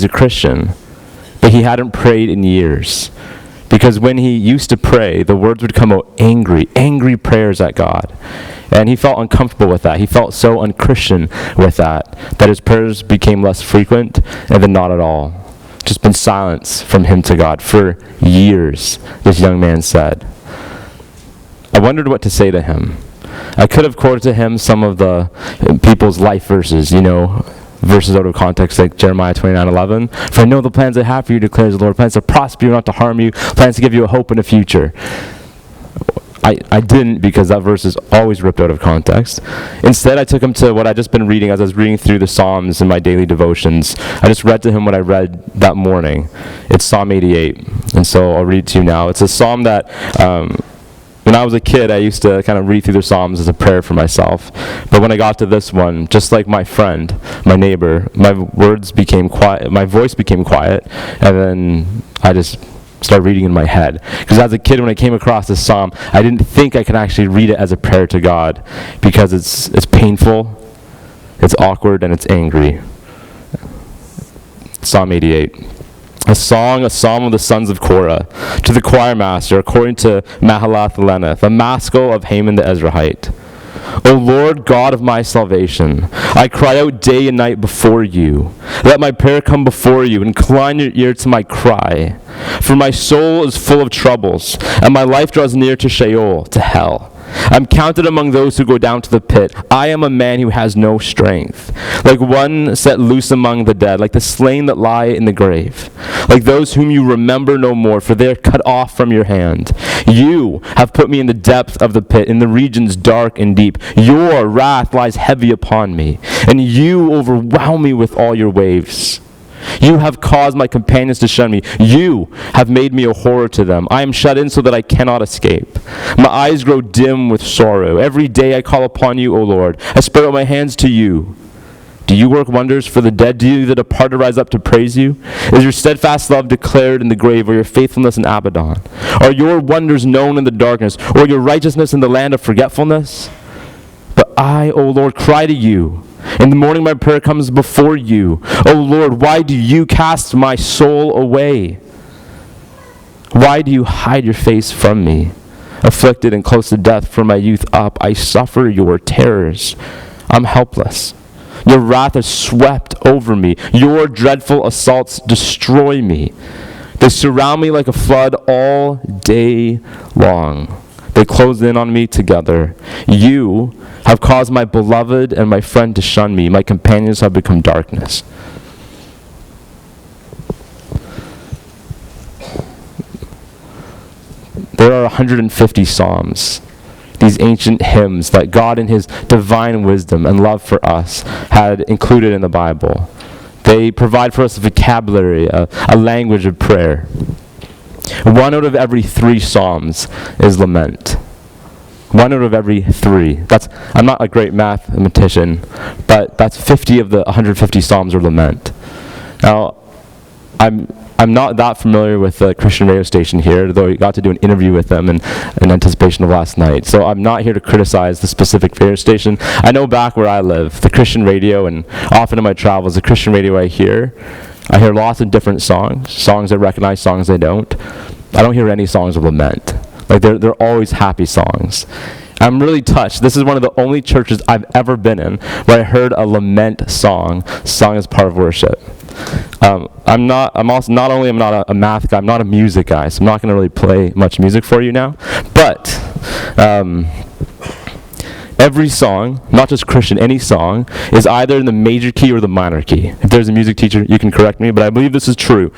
a Christian, but he hadn't prayed in years. Because when he used to pray, the words would come out angry prayers at God. And he felt uncomfortable with that. He felt so unchristian with that his prayers became less frequent and then not at all. Just been silence from him to God for years, this young man said. I wondered what to say to him. I could have quoted to him some of the people's life verses, verses out of context like Jeremiah 29:11. For I know the plans I have for you, declares the Lord, plans to prosper you, not to harm you, plans to give you a hope and a future. I didn't, because that verse is always ripped out of context. Instead, I took him to what I'd just been reading as I was reading through the Psalms in my daily devotions. I just read to him what I read that morning. It's Psalm 88, and so I'll read it to you now. It's a psalm that when I was a kid, I used to kind of read through the Psalms as a prayer for myself. But when I got to this one, just like my friend, my neighbor, my words became quiet, my voice became quiet, and then I just started reading in my head. Because as a kid, when I came across this psalm, I didn't think I could actually read it as a prayer to God, because it's painful, it's awkward, and it's angry. Psalm 88. A psalm of the sons of Korah, to the choir master, according to Mahalath Leneth, a maskil of Haman the Ezrahite. O Lord God of my salvation, I cry out day and night before you. Let my prayer come before you. Incline your ear to my cry. For my soul is full of troubles, and my life draws near to Sheol, to hell. I'm counted among those who go down to the pit. I am a man who has no strength, like one set loose among the dead, like the slain that lie in the grave, like those whom you remember no more, for they are cut off from your hand. You have put me in the depth of the pit, in the regions dark and deep. Your wrath lies heavy upon me, and you overwhelm me with all your waves. You have caused my companions to shun me. You have made me a horror to them. I am shut in so that I cannot escape. My eyes grow dim with sorrow. Every day I call upon you, O Lord. I spread out my hands to you. Do you work wonders for the dead? Do you, the departed, rise up to praise you? Is your steadfast love declared in the grave, or your faithfulness in Abaddon? Are your wonders known in the darkness, or your righteousness in the land of forgetfulness? But I, O Lord, cry to you. In the morning my prayer comes before you. O Lord, why do you cast my soul away? Why do you hide your face from me? Afflicted and close to death from my youth up, I suffer your terrors. I'm helpless. Your wrath has swept over me. Your dreadful assaults destroy me. They surround me like a flood all day long. They close in on me together. You have caused my beloved and my friend to shun me. My companions have become darkness. There are 150 psalms, these ancient hymns that God in his divine wisdom and love for us had included in the Bible. They provide for us a vocabulary, a language of prayer. 1 out of every 3 psalms is lament. 1 out of every 3. I'm not a great mathematician, but that's 50 of the 150 psalms are lament. Now, I'm not that familiar with the Christian radio station here, though we got to do an interview with them in anticipation of last night. So I'm not here to criticize the specific radio station. I know back where I live, the Christian radio, and often in my travels, the Christian radio I hear lots of different songs I recognize, songs I don't. I don't hear any songs of lament. Like they're always happy songs. I'm really touched. This is one of the only churches I've ever been in where I heard a lament song sung as part of worship. I'm not a math guy, I'm not a music guy, so I'm not going to really play much music for you now. But every song, not just Christian, any song, is either in the major key or the minor key. If there's a music teacher, you can correct me, but I believe this is true.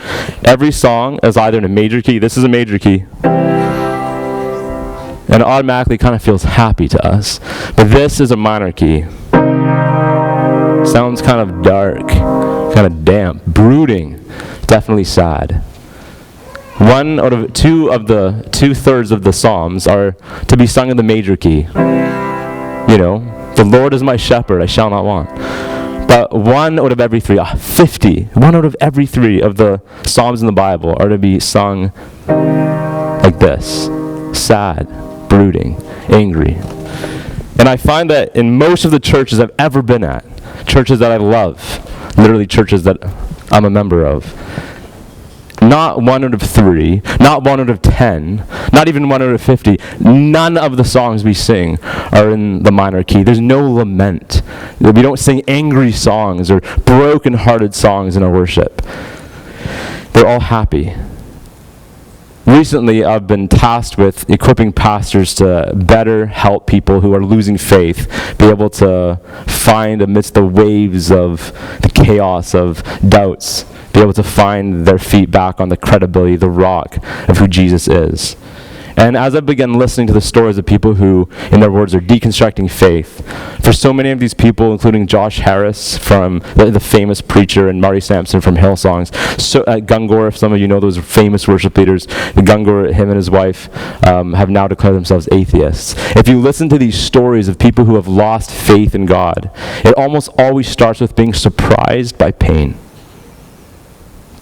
Every song is either in a major key, this is a major key, and it automatically kind of feels happy to us. But this is a minor key. Sounds kind of dark, kind of damp, brooding, definitely sad. 1 out of 2 of the 2/3 of the Psalms are to be sung in the major key. The Lord is my shepherd, I shall not want. But 1 out of every 3, 50, 1 out of every 3 of the Psalms in the Bible are to be sung like this: sad, brooding, angry. And I find that in most of the churches I've ever been at, churches that I love, literally churches that I'm a member of. Not 1 out of 3, not 1 out of 10, not even 1 out of 50. None of the songs we sing are in the minor key. There's no lament. We don't sing angry songs or broken-hearted songs in our worship. They're all happy. Recently, I've been tasked with equipping pastors to better help people who are losing faith be able to find amidst the waves of the chaos of doubts, be able to find their feet back on the credibility, the rock of who Jesus is. And as I began listening to the stories of people who, in their words, are deconstructing faith, for so many of these people, including Josh Harris from the famous preacher and Marty Sampson from Hillsongs, Gungor, if some of you know those famous worship leaders, the Gungor, him and his wife, have now declared themselves atheists. If you listen to these stories of people who have lost faith in God, it almost always starts with being surprised by pain.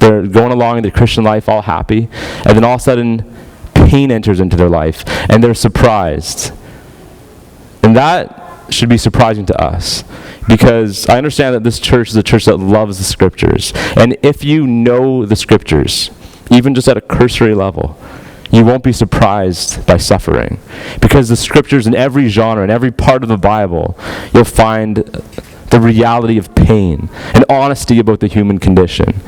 They're going along in their Christian life all happy, and then all of a sudden, pain enters into their life, and they're surprised. And that should be surprising to us, because I understand that this church is a church that loves the Scriptures. And if you know the Scriptures, even just at a cursory level, you won't be surprised by suffering. Because the Scriptures in every genre, in every part of the Bible, you'll find the reality of pain and honesty about the human condition.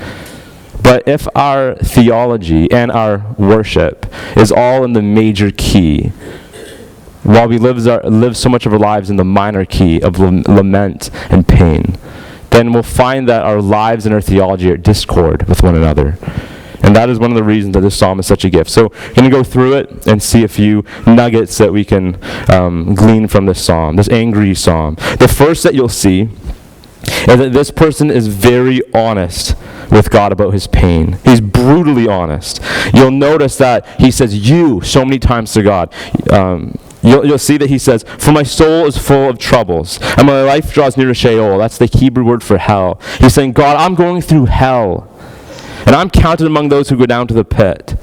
But if our theology and our worship is all in the major key, while we live so much of our lives in the minor key of lament and pain, then we'll find that our lives and our theology are at discord with one another. And that is one of the reasons that this psalm is such a gift. So I'm going to go through it and see a few nuggets that we can glean from this psalm, this angry psalm. The first that you'll see is that this person is very honest with God about his pain. He's brutally honest. You'll notice that he says "you" so many times to God. You'll see that he says, "For my soul is full of troubles, and my life draws near to Sheol." That's the Hebrew word for hell. He's saying, God, I'm going through hell, and I'm counted among those who go down to the pit.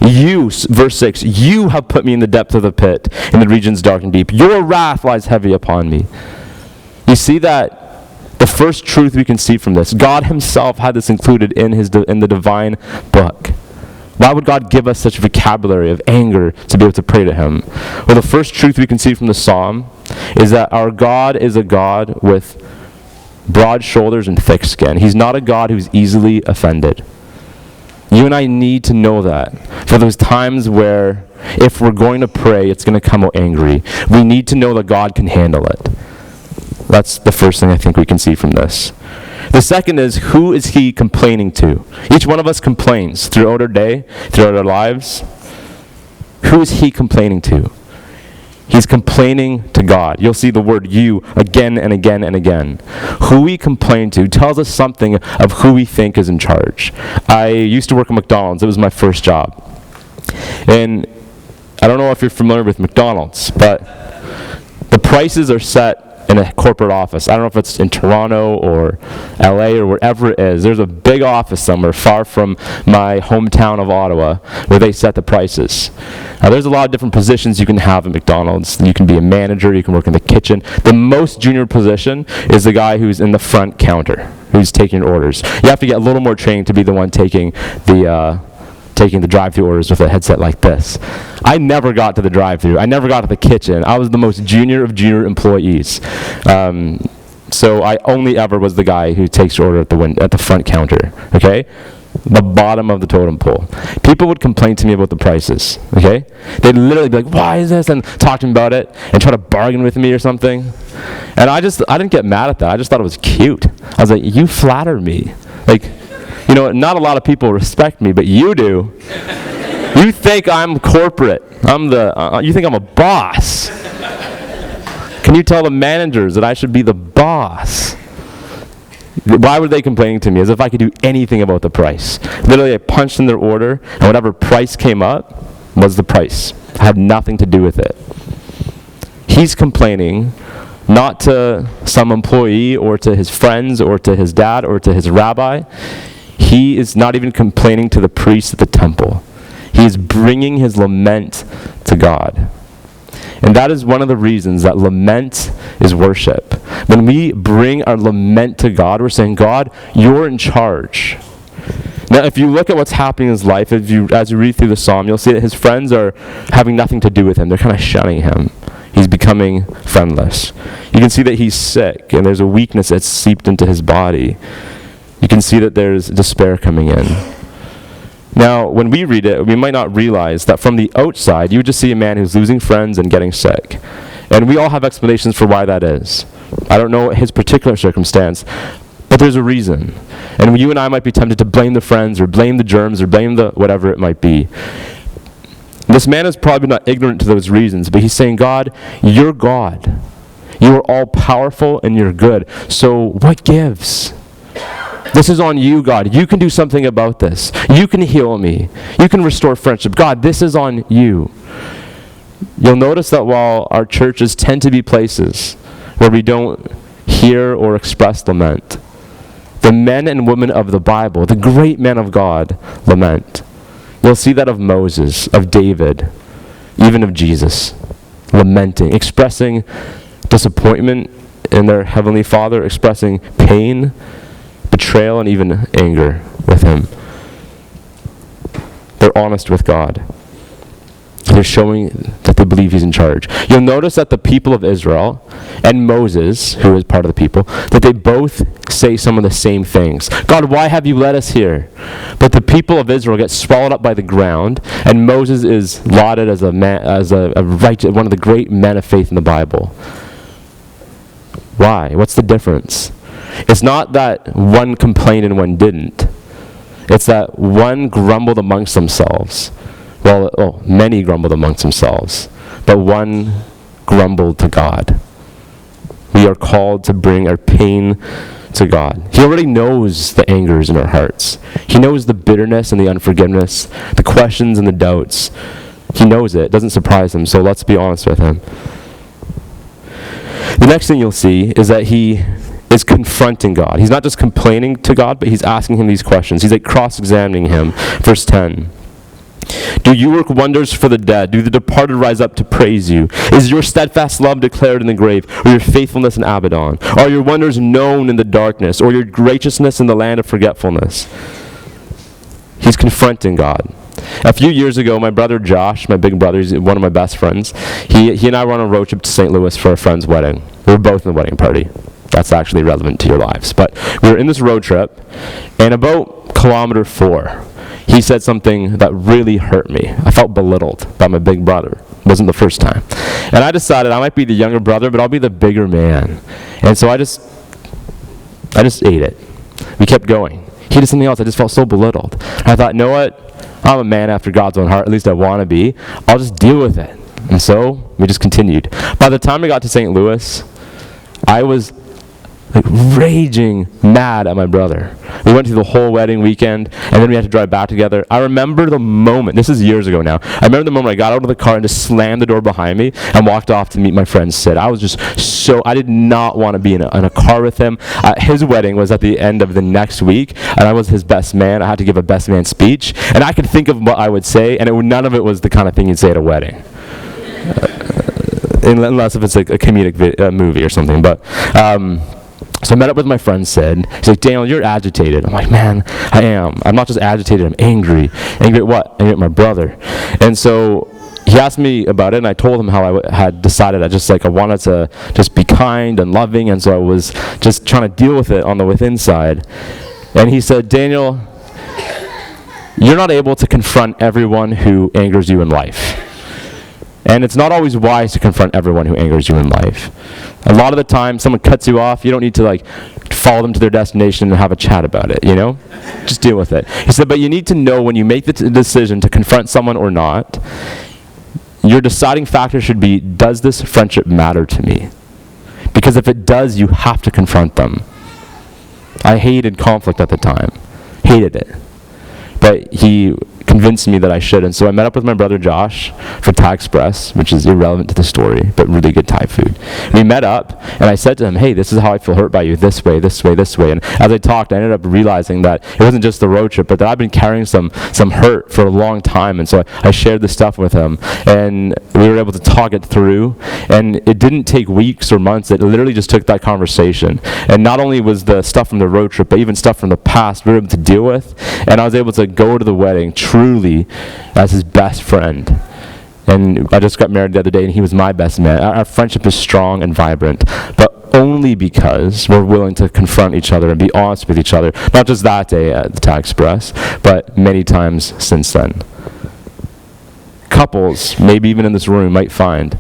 You, verse 6, you have put me in the depth of the pit, in the regions dark and deep. Your wrath lies heavy upon me. You see that the first truth we can see from this, God himself had this included in the divine book. Why would God give us such vocabulary of anger to be able to pray to him? Well, the first truth we can see from the psalm is that our God is a God with broad shoulders and thick skin. He's not a God who's easily offended. You and I need to know that for those times where if we're going to pray, it's going to come out angry. We need to know that God can handle it. That's the first thing I think we can see from this. The second is, who is he complaining to? Each one of us complains throughout our day, throughout our lives. Who is he complaining to? He's complaining to God. You'll see the word "you" again and again and again. Who we complain to tells us something of who we think is in charge. I used to work at McDonald's. It was my first job. And I don't know if you're familiar with McDonald's, but the prices are set in a corporate office. I don't know if it's in Toronto or LA or wherever it is. There's a big office somewhere far from my hometown of Ottawa where they set the prices. Now, there's a lot of different positions you can have at McDonald's. You can be a manager, you can work in the kitchen. The most junior position is the guy who's in the front counter, who's taking orders. You have to get a little more training to be the one taking the drive-thru orders with a headset like this. I never got to the drive-thru. I never got to the kitchen. I was the most junior of junior employees. So I only ever was the guy who takes your order at the front counter, okay? The bottom of the totem pole. People would complain to me about the prices, okay? They'd literally be like, why is this? And talk to me about it and try to bargain with me or something. And I didn't get mad at that. I just thought it was cute. I was like, you flatter me. Like, you know, not a lot of people respect me, but you do. You think I'm corporate. You think I'm a boss. Can you tell the managers that I should be the boss? Why were they complaining to me? As if I could do anything about the price. Literally, I punched in their order, and whatever price came up was the price. I had nothing to do with it. He's complaining not to some employee or to his friends or to his dad or to his rabbi. He is not even complaining to the priest at the temple. He is bringing his lament to God. And that is one of the reasons that lament is worship. When we bring our lament to God, we're saying, God, you're in charge. Now, if you look at what's happening in his life, as you read through the psalm, you'll see that his friends are having nothing to do with him. They're kind of shunning him. He's becoming friendless. You can see that he's sick, and there's a weakness that's seeped into his body. You can see that there's despair coming in. Now, when we read it, we might not realize that from the outside, you would just see a man who's losing friends and getting sick. And we all have explanations for why that is. I don't know his particular circumstance, but there's a reason. And you and I might be tempted to blame the friends, or blame the germs, or blame the whatever it might be. This man is probably not ignorant to those reasons, but he's saying, God, you're God. You are all powerful and you're good. So what gives? This is on you, God. You can do something about this. You can heal me. You can restore friendship. God, this is on you. You'll notice that while our churches tend to be places where we don't hear or express lament, the men and women of the Bible, the great men of God, lament. You'll see that of Moses, of David, even of Jesus, lamenting, expressing disappointment in their Heavenly Father, expressing pain, betrayal, and even anger with him. They're honest with God. They're showing that they believe he's in charge. You'll notice that the people of Israel and Moses, who is part of the people, that they both say some of the same things. God, why have you led us here? But the people of Israel get swallowed up by the ground, and Moses is lauded as one of the great men of faith in the Bible. Why? What's the difference? It's not that one complained and one didn't. It's that one grumbled amongst themselves. Many grumbled amongst themselves, but one grumbled to God. We are called to bring our pain to God. He already knows the angers in our hearts. He knows the bitterness and the unforgiveness, the questions and the doubts. He knows it. It doesn't surprise him, so let's be honest with him. The next thing you'll see is that he is confronting God. He's not just complaining to God, but he's asking him these questions. He's like cross-examining him. Verse 10. Do you work wonders for the dead? Do the departed rise up to praise you? Is your steadfast love declared in the grave, or your faithfulness in Abaddon? Are your wonders known in the darkness, or your graciousness in the land of forgetfulness? He's confronting God. A few years ago, my brother Josh, my big brother, he's one of my best friends, he and I were on a road trip to St. Louis for a friend's wedding. We were both in the wedding party. That's actually relevant to your lives. But we were in this road trip, and about kilometer 4, he said something that really hurt me. I felt belittled by my big brother. It wasn't the first time. And I decided I might be the younger brother, but I'll be the bigger man. And so I just ate it. We kept going. He did something else. I just felt so belittled. I thought, you know what? I'm a man after God's own heart. At least I want to be. I'll just deal with it. And so we just continued. By the time I got to St. Louis, I was raging mad at my brother. We went through the whole wedding weekend, and then we had to drive back together. I remember the moment, this is years ago now, I remember the moment I got out of the car and just slammed the door behind me and walked off to meet my friend Sid. I was just I did not want to be in a car with him. His wedding was at the end of the next week, and I was his best man. I had to give a best man speech, and I could think of what I would say, and none of it was the kind of thing you'd say at a wedding. Unless if it's like a comedic movie or something, but so I met up with my friend Sid. He's like, Daniel, you're agitated. I'm like, man, I am. I'm not just agitated, I'm angry. Angry at what? Angry at my brother. And so he asked me about it, and I told him how I had decided I wanted to just be kind and loving, and so I was just trying to deal with it on the within side. And he said, Daniel, you're not able to confront everyone who angers you in life. And it's not always wise to confront everyone who angers you in life. A lot of the time, someone cuts you off, you don't need to follow them to their destination and have a chat about it, Just deal with it. He said, but you need to know when you make the decision to confront someone or not, your deciding factor should be, does this friendship matter to me? Because if it does, you have to confront them. I hated conflict at the time. Hated it. But he convinced me that I should. And so I met up with my brother Josh for Thai Express, which is irrelevant to the story, but really good Thai food. We met up, and I said to him, hey, this is how I feel hurt by you, this way, this way, this way. And as I talked, I ended up realizing that it wasn't just the road trip, but that I've been carrying some hurt for a long time. And so I shared this stuff with him, and we were able to talk it through. And it didn't take weeks or months. It literally just took that conversation. And not only was the stuff from the road trip, but even stuff from the past we were able to deal with. And I was able to go to the wedding truly as his best friend. And I just got married the other day, and he was my best man. Our friendship is strong and vibrant, but only because we're willing to confront each other and be honest with each other. Not just that day at the Thai Express, but many times since then. Couples, maybe even in this room, might find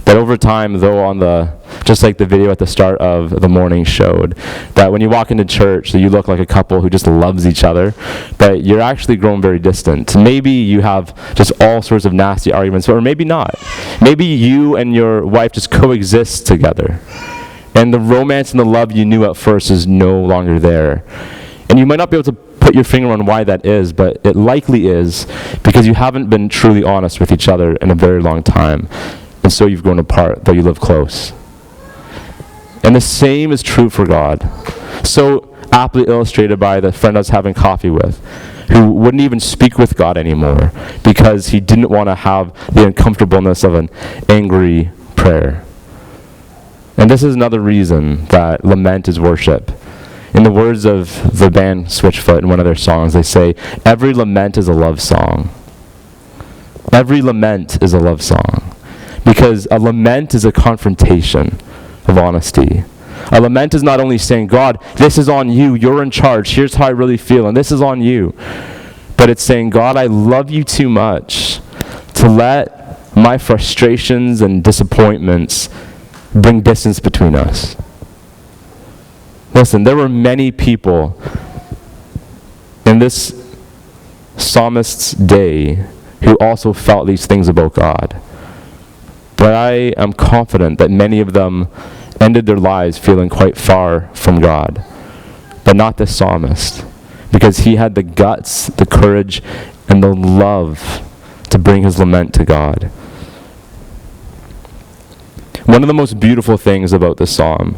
that over time, though, just like the video at the start of the morning showed, that when you walk into church, that you look like a couple who just loves each other, but you're actually grown very distant. Maybe you have just all sorts of nasty arguments, or maybe not. Maybe you and your wife just coexist together, and the romance and the love you knew at first is no longer there. And you might not be able to put your finger on why that is, but it likely is because you haven't been truly honest with each other in a very long time. And so you've grown apart, though you live close. And the same is true for God. So aptly illustrated by the friend I was having coffee with, who wouldn't even speak with God anymore because he didn't want to have the uncomfortableness of an angry prayer. And this is another reason that lament is worship. In the words of the band Switchfoot in one of their songs, they say, every lament is a love song. Every lament is a love song. Because a lament is a confrontation of honesty. A lament is not only saying, God, this is on you, you're in charge, here's how I really feel, and this is on you. But it's saying, God, I love you too much to let my frustrations and disappointments bring distance between us. Listen, there were many people in this psalmist's day who also felt these things about God. But I am confident that many of them ended their lives feeling quite far from God. But not this psalmist, because he had the guts, the courage, and the love to bring his lament to God. One of the most beautiful things about this psalm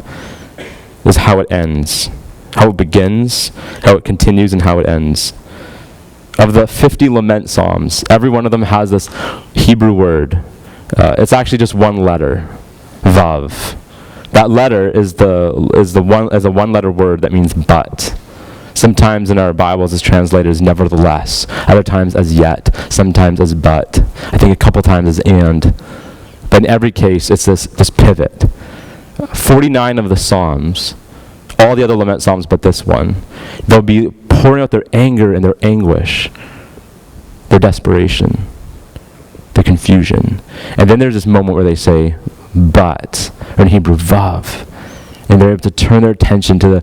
is how it ends, how it begins, how it continues, and how it ends. Of the 50 lament psalms, every one of them has this Hebrew word. It's actually just one letter, vav. That letter is a one-letter word that means but. Sometimes in our Bibles it's translated as nevertheless, other times as yet, sometimes as but. I think a couple times as and. But in every case, it's this pivot. 49 of the Psalms, all the other lament Psalms but this one, they'll be pouring out their anger and their anguish, their desperation, their confusion. And then there's this moment where they say, but, or in Hebrew, vav. And they're able to turn their attention to the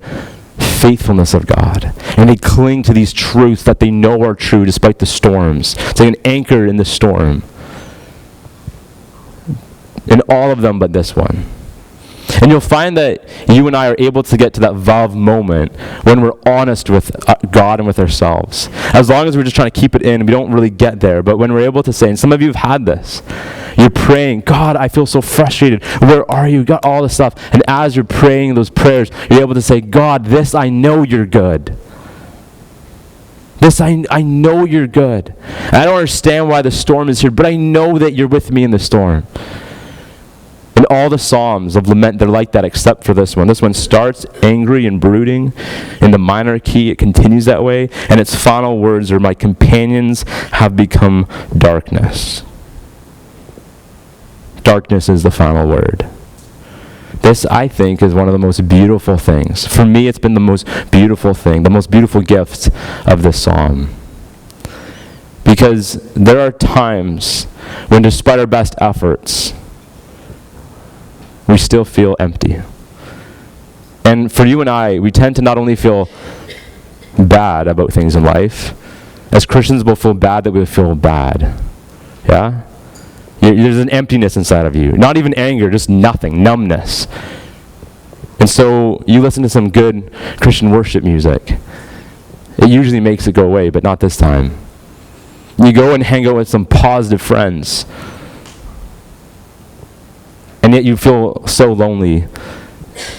faithfulness of God. And they cling to these truths that they know are true despite the storms. It's like an anchor in the storm. In all of them but this one. And you'll find that you and I are able to get to that vav moment when we're honest with God and with ourselves. As long as we're just trying to keep it in, we don't really get there. But when we're able to say, and some of you have had this, you're praying, God, I feel so frustrated. Where are you? You got all this stuff. And as you're praying those prayers, you're able to say, God, this I know you're good. This I know you're good. And I don't understand why the storm is here, but I know that you're with me in the storm. And all the Psalms of lament, they're like that except for this one. This one starts angry and brooding in the minor key. It continues that way. And its final words are, my companions have become darkness. Darkness is the final word. This, I think, is one of the most beautiful things. For me, it's been the most beautiful thing, the most beautiful gift of this psalm. Because there are times when, despite our best efforts, we still feel empty. And for you and I, we tend to not only feel bad about things in life, as Christians we'll feel bad that we feel bad. Yeah? There's an emptiness inside of you. Not even anger, just nothing, numbness. And so you listen to some good Christian worship music. It usually makes it go away, but not this time. You go and hang out with some positive friends. And yet you feel so lonely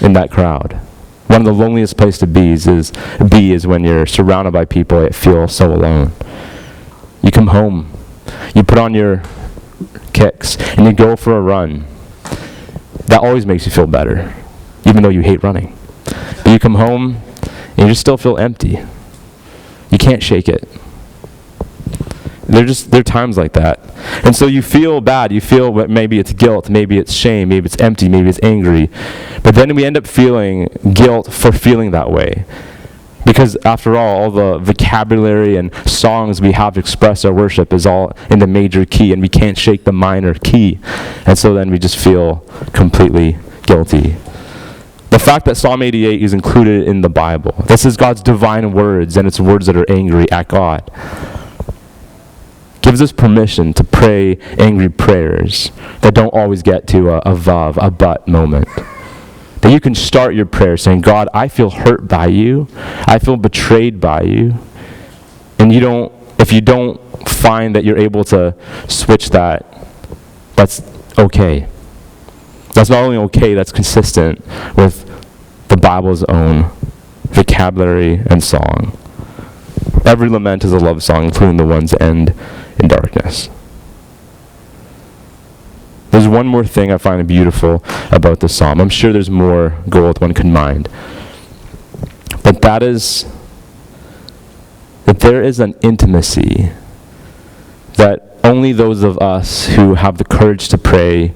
in that crowd. One of the loneliest places to be is when you're surrounded by people that feel so alone. You come home, you put on your kicks, and you go for a run. That always makes you feel better, even though you hate running. But you come home, and you just still feel empty. You can't shake it. There are times like that. And so you feel bad. You feel maybe it's guilt, maybe it's shame, maybe it's empty, maybe it's angry. But then we end up feeling guilt for feeling that way. Because after all the vocabulary and songs we have to express our worship is all in the major key, and we can't shake the minor key. And so then we just feel completely guilty. The fact that Psalm 88 is included in the Bible, this is God's divine words, and it's words that are angry at God, gives us permission to pray angry prayers that don't always get to a vav, a but moment. That you can start your prayer saying, God, I feel hurt by you. I feel betrayed by you. And if you don't find that you're able to switch that, that's okay. That's not only okay, that's consistent with the Bible's own vocabulary and song. Every lament is a love song, including the ones that end in darkness. There's one more thing I find beautiful about the psalm. I'm sure there's more gold one could mine. But that there is an intimacy that only those of us who have the courage to pray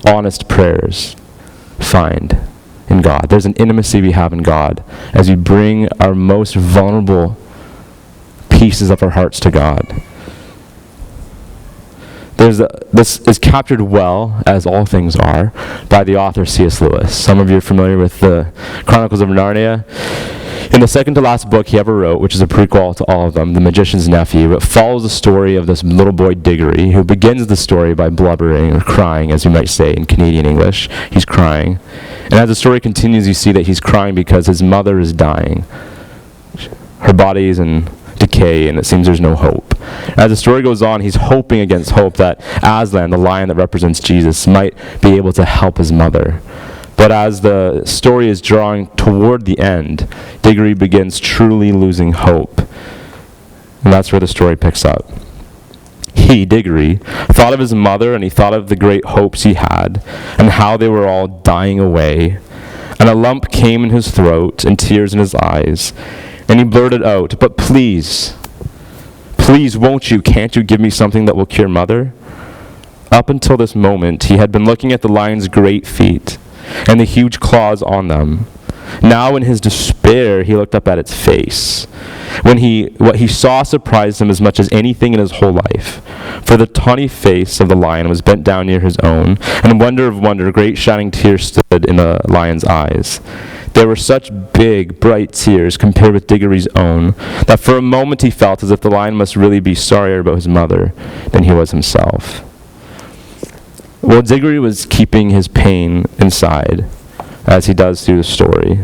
honest prayers find in God. There's an intimacy we have in God as we bring our most vulnerable pieces of our hearts to God. This is captured well, as all things are, by the author C.S. Lewis. Some of you are familiar with the Chronicles of Narnia. In the second to last book he ever wrote, which is a prequel to all of them, The Magician's Nephew, it follows the story of this little boy Diggory, who begins the story by blubbering or crying, as you might say in Canadian English. He's crying. And as the story continues, you see that he's crying because his mother is dying. Her body is in decay, and it seems there's no hope. As the story goes on, he's hoping against hope that Aslan, the lion that represents Jesus, might be able to help his mother. But as the story is drawing toward the end, Diggory begins truly losing hope. And that's where the story picks up. He, Diggory, thought of his mother, and he thought of the great hopes he had, and how they were all dying away. And a lump came in his throat, and tears in his eyes. And he blurted out, "But please, won't you, can't you give me something that will cure Mother?" Up until this moment, he had been looking at the lion's great feet and the huge claws on them. Now in his despair, he looked up at its face. What he saw surprised him as much as anything in his whole life. For the tawny face of the lion was bent down near his own, and wonder of wonder, great shining tears stood in the lion's eyes. There were such big, bright tears compared with Diggory's own, that for a moment he felt as if the lion must really be sorrier about his mother than he was himself. Well, Diggory was keeping his pain inside, as he does through the story.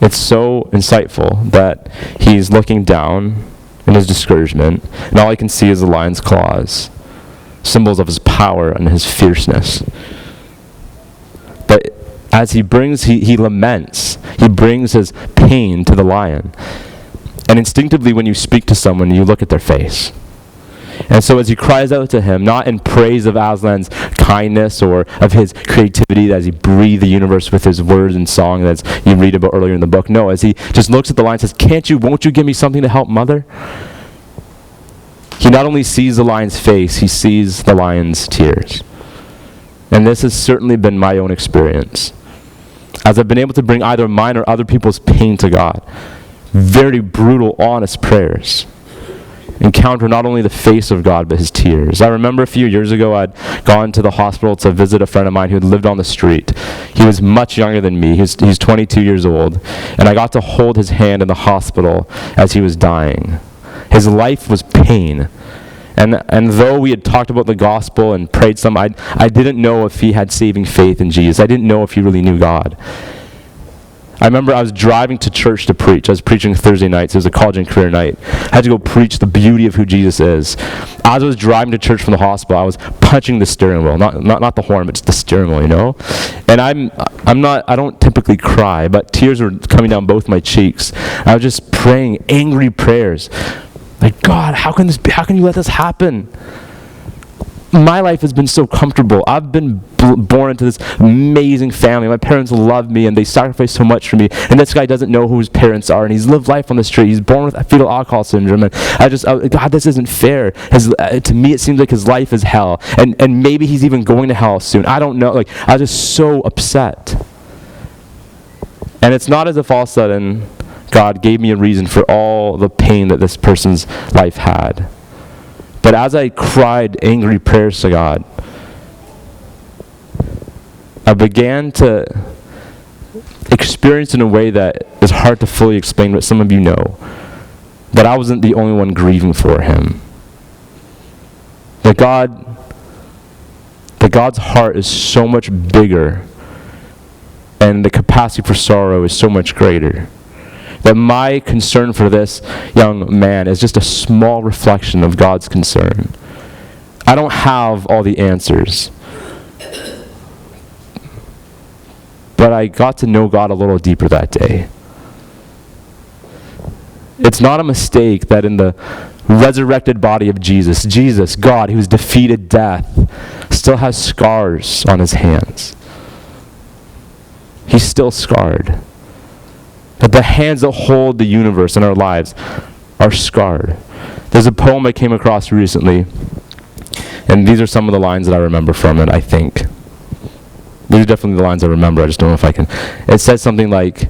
It's so insightful that he's looking down in his discouragement, and all he can see is the lion's claws, symbols of his power and his fierceness. But as he laments, he brings his pain to the lion. And instinctively, when you speak to someone, you look at their face. And so as he cries out to him, not in praise of Aslan's kindness or of his creativity as he breathed the universe with his words and song that you read about earlier in the book. No, as he just looks at the lion and says, won't you give me something to help Mother? He not only sees the lion's face, he sees the lion's tears. And this has certainly been my own experience, as I've been able to bring either mine or other people's pain to God. Very brutal, honest prayers encounter not only the face of God, but his tears. I remember a few years ago, I'd gone to the hospital to visit a friend of mine who had lived on the street. He was much younger than me. He's 22 years old. And I got to hold his hand in the hospital as he was dying. His life was pain. And though we had talked about the gospel and prayed some, I didn't know if he had saving faith in Jesus. I didn't know if he really knew God. I remember I was driving to church to preach. I was preaching Thursday nights. It was a college and career night. I had to go preach the beauty of who Jesus is. As I was driving to church from the hospital, I was punching the steering wheel, not the horn, but just the steering wheel, you know. And I don't typically cry, but tears were coming down both my cheeks. I was just praying angry prayers, like, God, how can this be? How can you let this happen? My life has been so comfortable. I've been born into this amazing family. My parents love me and they sacrifice so much for me. And this guy doesn't know who his parents are, and he's lived life on the street. He's born with fetal alcohol syndrome. And God, this isn't fair. To me, it seems like his life is hell. And maybe he's even going to hell soon. I don't know. Like, I was just so upset. And it's not as if all of a sudden God gave me a reason for all the pain that this person's life had. But as I cried angry prayers to God, I began to experience in a way that is hard to fully explain, but some of you know, that I wasn't the only one grieving for him. That God's heart is so much bigger, and the capacity for sorrow is so much greater. That my concern for this young man is just a small reflection of God's concern. I don't have all the answers. But I got to know God a little deeper that day. It's not a mistake that in the resurrected body of Jesus, God, who's defeated death, still has scars on his hands. He's still scarred. That the hands that hold the universe in our lives are scarred. There's a poem I came across recently, and these are some of the lines that I remember from it, I think. These are definitely the lines I remember, I just don't know if I can. It says something like,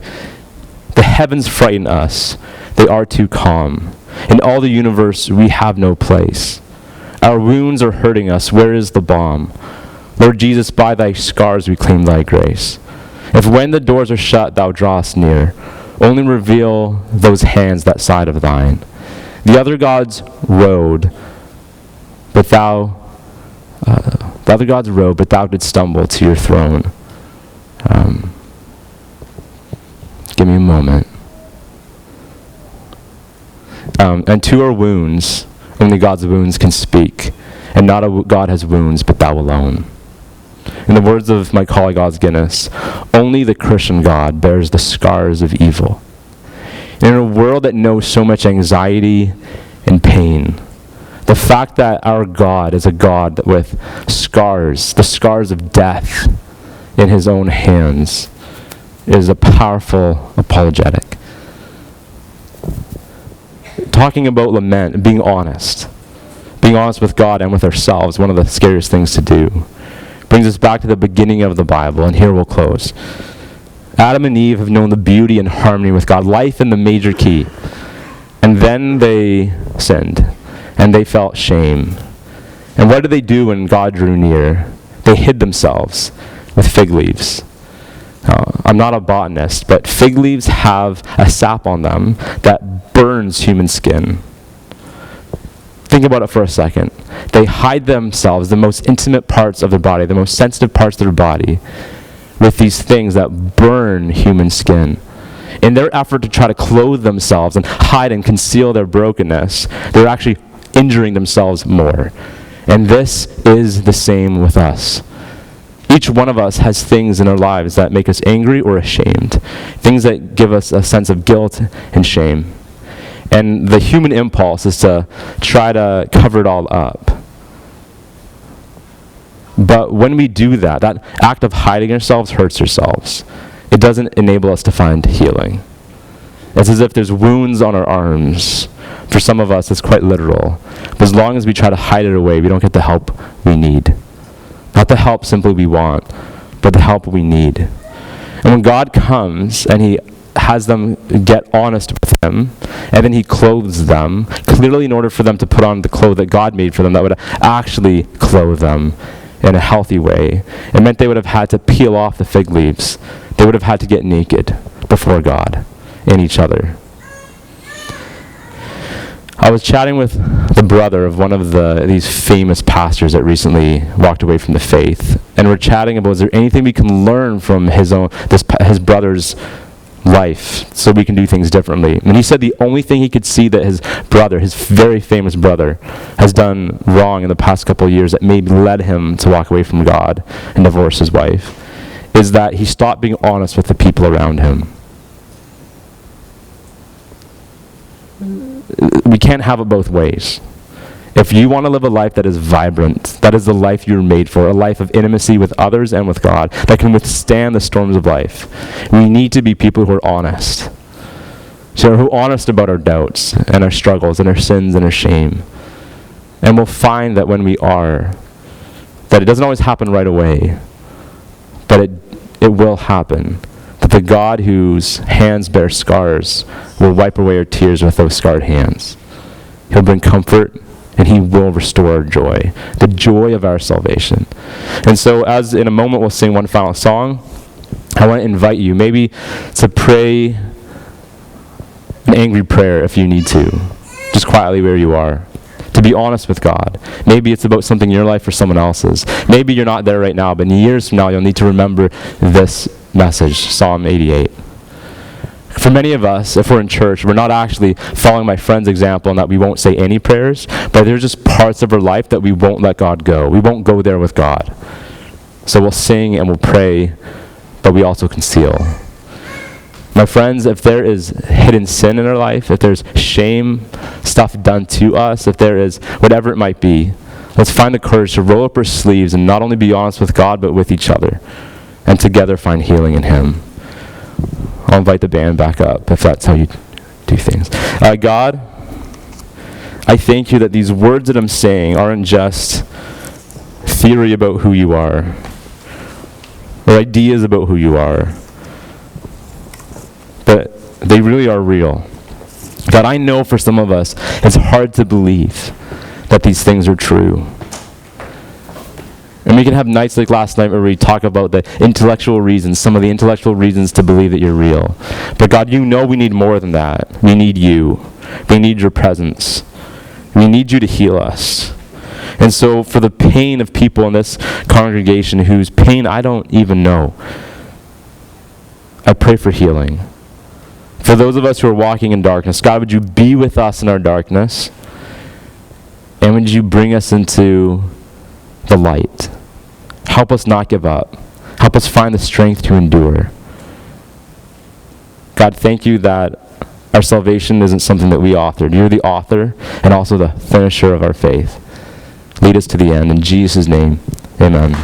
the heavens frighten us, they are too calm. In all the universe, we have no place. Our wounds are hurting us, where is the balm? Lord Jesus, by thy scars we claim thy grace. If when the doors are shut, thou drawest near, only reveal those hands that side of thine. The other gods rode, but thou didst stumble to your throne. Give me a moment. And to our wounds, only God's wounds can speak, and not a God has wounds, but thou alone. In the words of my colleague Oz Guinness, only the Christian God bears the scars of evil. And in a world that knows so much anxiety and pain, the fact that our God is a God with scars, the scars of death in his own hands, is a powerful apologetic. Talking about lament, being honest with God and with ourselves, one of the scariest things to do. Brings us back to the beginning of the Bible, and here we'll close. Adam and Eve have known the beauty and harmony with God, life in the major key. And then they sinned, and they felt shame. And what did they do when God drew near? They hid themselves with fig leaves. I'm not a botanist, but fig leaves have a sap on them that burns human skin. Think about it for a second. They hide themselves, the most intimate parts of their body, the most sensitive parts of their body, with these things that burn human skin. In their effort to try to clothe themselves and hide and conceal their brokenness, they're actually injuring themselves more. And this is the same with us. Each one of us has things in our lives that make us angry or ashamed, things that give us a sense of guilt and shame. And the human impulse is to try to cover it all up. But when we do that, that act of hiding ourselves hurts ourselves. It doesn't enable us to find healing. It's as if there's wounds on our arms. For some of us, it's quite literal. But as long as we try to hide it away, we don't get the help we need. Not the help simply we want, but the help we need. And when God comes and he has them get honest with him, and then he clothes them, clearly in order for them to put on the clothes that God made for them that would actually clothe them in a healthy way. It meant they would have had to peel off the fig leaves. They would have had to get naked before God and each other. I was chatting with the brother of one of these famous pastors that recently walked away from the faith, and we're chatting about, is there anything we can learn from his brother's life so we can do things differently. And he said the only thing he could see that his brother, his very famous brother, has done wrong in the past couple of years that maybe led him to walk away from God and divorce his wife is that he stopped being honest with the people around him. We can't have it both ways. If you want to live a life that is vibrant, that is the life you're made for, a life of intimacy with others and with God, that can withstand the storms of life, we need to be people who are honest. So who are honest about our doubts and our struggles and our sins and our shame. And we'll find that when we are, that it doesn't always happen right away, but it will happen. That the God whose hands bear scars will wipe away our tears with those scarred hands. He'll bring comfort, and he will restore our joy, the joy of our salvation. And so as in a moment we'll sing one final song, I want to invite you maybe to pray an angry prayer if you need to, just quietly where you are, to be honest with God. Maybe it's about something in your life or someone else's. Maybe you're not there right now, but in years from now you'll need to remember this message, Psalm 88. For many of us, if we're in church, we're not actually following my friend's example in that we won't say any prayers, but there's just parts of our life that we won't let God go. We won't go there with God. So we'll sing and we'll pray, but we also conceal. My friends, if there is hidden sin in our life, if there's shame, stuff done to us, if there is whatever it might be, let's find the courage to roll up our sleeves and not only be honest with God, but with each other, and together find healing in him. I'll invite the band back up if that's how you do things. God, I thank you that these words that I'm saying aren't just theory about who you are or ideas about who you are, but they really are real. God, I know for some of us it's hard to believe that these things are true. And we can have nights like last night where we talk about the intellectual reasons, some of the intellectual reasons to believe that you're real. But God, you know we need more than that. We need you. We need your presence. We need you to heal us. And so for the pain of people in this congregation whose pain I don't even know, I pray for healing. For those of us who are walking in darkness, God, would you be with us in our darkness? And would you bring us into the light? Help us not give up. Help us find the strength to endure. God, thank you that our salvation isn't something that we authored. You're the author and also the finisher of our faith. Lead us to the end. In Jesus' name, amen.